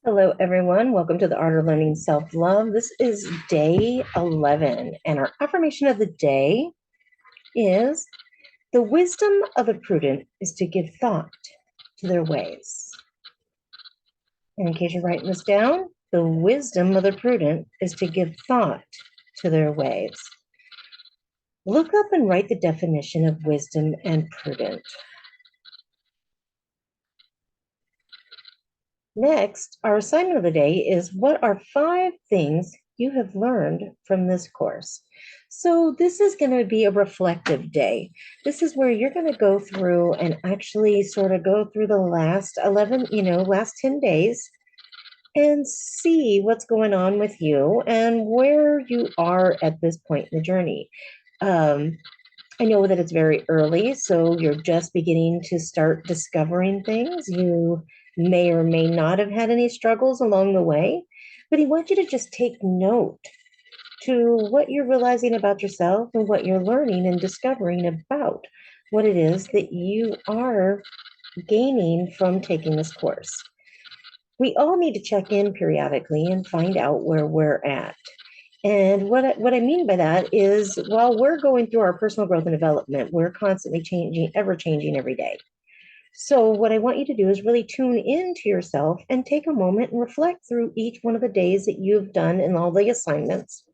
Hello, everyone. Welcome to the Art of Learning Self-Love. This is day 11, and our affirmation of the day is the wisdom of the prudent is to give thought to their ways. And in case you're writing this down, the wisdom of the prudent is to give thought to their ways. Look up and write the definition of wisdom and prudent. Next, our assignment of the day is what are 5 things you have learned from this course? So this is going to be a reflective day. This is where you're going to go through and actually sort of go through the last 11, last 10 days and see what's going on with you and where you are at this point in the journey. I know that it's very early, so you're just beginning to start discovering things. You may or may not have had any struggles along the way, but he wants you to just take note to what you're realizing about yourself and what you're learning and discovering about what it is that you are gaining from taking this course. We all need to check in periodically and find out where we're at. And what I mean by that is while we're going through our personal growth and development, we're constantly changing, ever changing every day. So what I want you to do is really tune into yourself and take a moment and reflect through each one of the days that you've done and all the assignments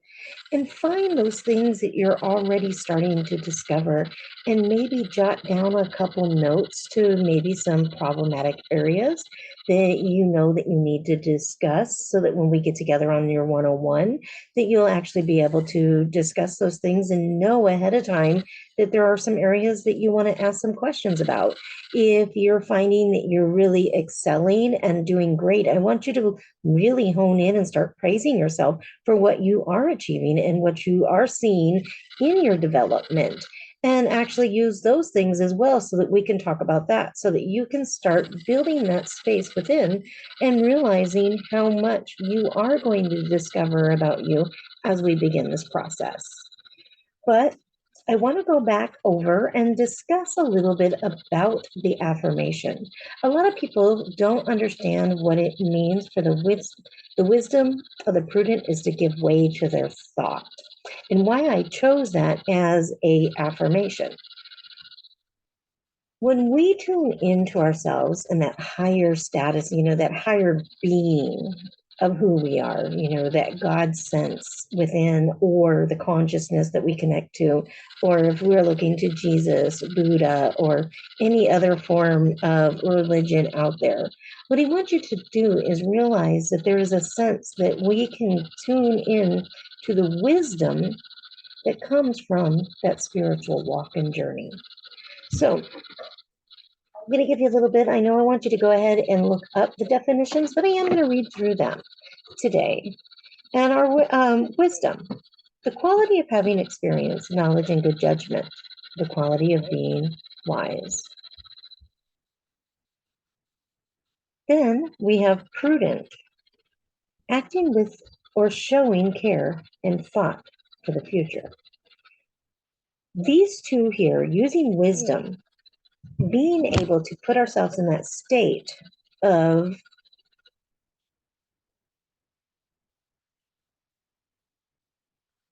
and find those things that you're already starting to discover and maybe jot down a couple notes to maybe some problematic areas that you know that you need to discuss so that when we get together on your 101 that you'll actually be able to discuss those things and know ahead of time that there are some areas that you want to ask some questions about. If you're finding that you're really excelling and doing great, I want you to really hone in and start praising yourself for what you are achieving and what you are seeing in your development, and actually use those things as well so that we can talk about that, so that you can start building that space within and realizing how much you are going to discover about you as we begin this process. But I want to go back over and discuss a little bit about the affirmation. A lot of people don't understand what it means for the wisdom of the prudent is to give way to their thought, and why I chose that as a affirmation. When we tune into ourselves and that higher status, that higher being of who we are, that God sense within, or the consciousness that we connect to, or if we're looking to Jesus, Buddha, or any other form of religion out there, what he wants you to do is realize that there is a sense that we can tune in to the wisdom that comes from that spiritual walk and journey. So I'm going to give you a little bit. I know I want you to go ahead and look up the definitions, but I am going to read through them today. And our wisdom, the quality of having experience, knowledge, and good judgment, the quality of being wise. Then we have prudent, acting with or showing care and thought for the future. These two here, using wisdom, being able to put ourselves in that state of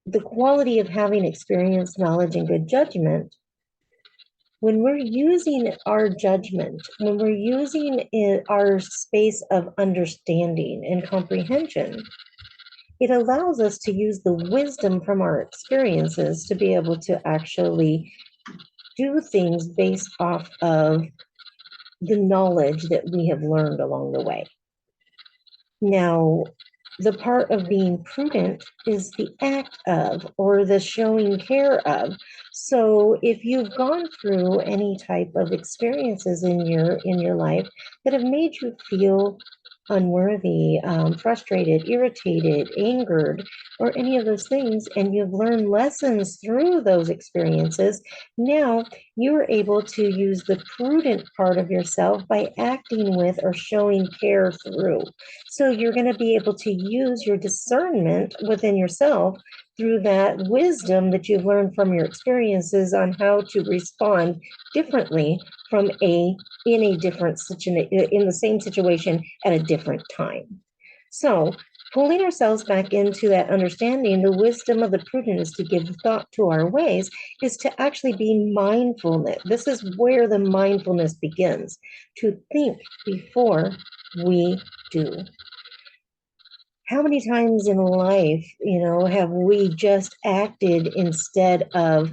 the quality of having experience, knowledge, and good judgment. When we're using our judgment, when we're using our space of understanding and comprehension, it allows us to use the wisdom from our experiences to be able to actually do things based off of the knowledge that we have learned along the way. Now, the part of being prudent is the act of, or the showing care of. So if you've gone through any type of experiences in your life that have made you feel unworthy, frustrated, irritated, angered, or any of those things, and you've learned lessons through those experiences, now you're able to use the prudent part of yourself by acting with or showing care through. So you're going to be able to use your discernment within yourself through that wisdom that you've learned from your experiences on how to respond differently from in a different in the same situation at a different time. So, pulling ourselves back into that understanding, the wisdom of the prudent is to give thought to our ways, is to actually be mindfulness. This is where the mindfulness begins, to think before we do. How many times in life, have we just acted instead of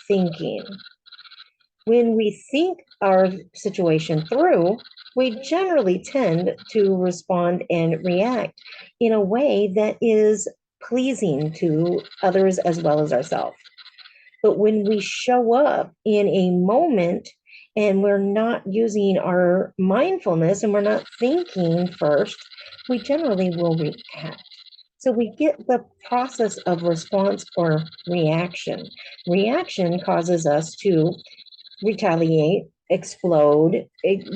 thinking? When we think our situation through, we generally tend to respond and react in a way that is pleasing to others as well as ourselves. But when we show up in a moment and we're not using our mindfulness and we're not thinking first, we generally will react. So we get the process of response or reaction. Reaction causes us to retaliate, explode,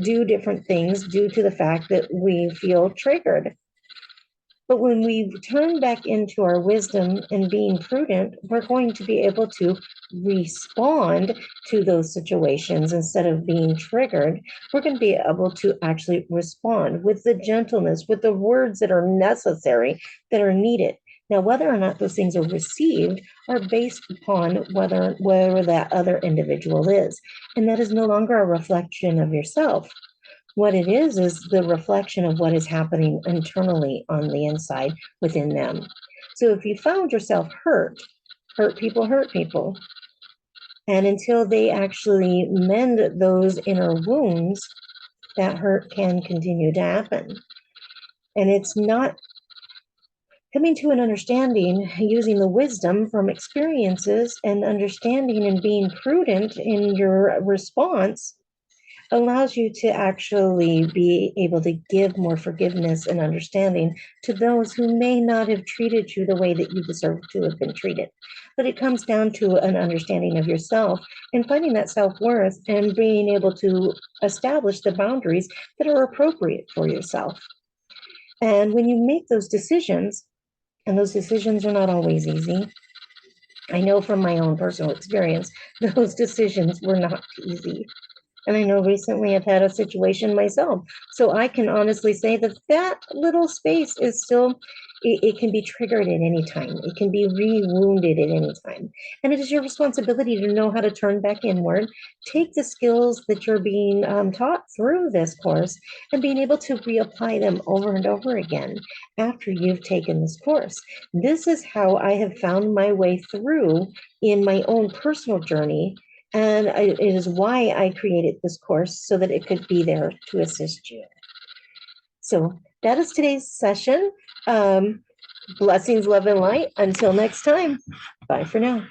do different things due to the fact that we feel triggered. But when we turn back into our wisdom and being prudent, we're going to be able to respond to those situations instead of being triggered. We're going to be able to actually respond with the gentleness, with the words that are necessary, that are needed. Now, whether or not those things are received are based upon where that other individual is. And that is no longer a reflection of yourself. What it is the reflection of what is happening internally on the inside within them. So if you found yourself hurt hurt people. And until they actually mend those inner wounds, that hurt can continue to happen. And it's not coming to an understanding using the wisdom from experiences and understanding and being prudent in your response allows you to actually be able to give more forgiveness and understanding to those who may not have treated you the way that you deserve to have been treated. But it comes down to an understanding of yourself and finding that self-worth and being able to establish the boundaries that are appropriate for yourself. And when you make those decisions, and those decisions are not always easy, I know from my own personal experience, those decisions were not easy. And I know recently I've had a situation myself. So I can honestly say that that little space is still, it can be triggered at any time. It can be re-wounded at any time. And it is your responsibility to know how to turn back inward, take the skills that you're being taught through this course and being able to reapply them over and over again after you've taken this course. This is how I have found my way through in my own personal journey, and it is why I created this course so that it could be there to assist you. So that is today's session. Blessings, love, and light. Until next time. Bye for now.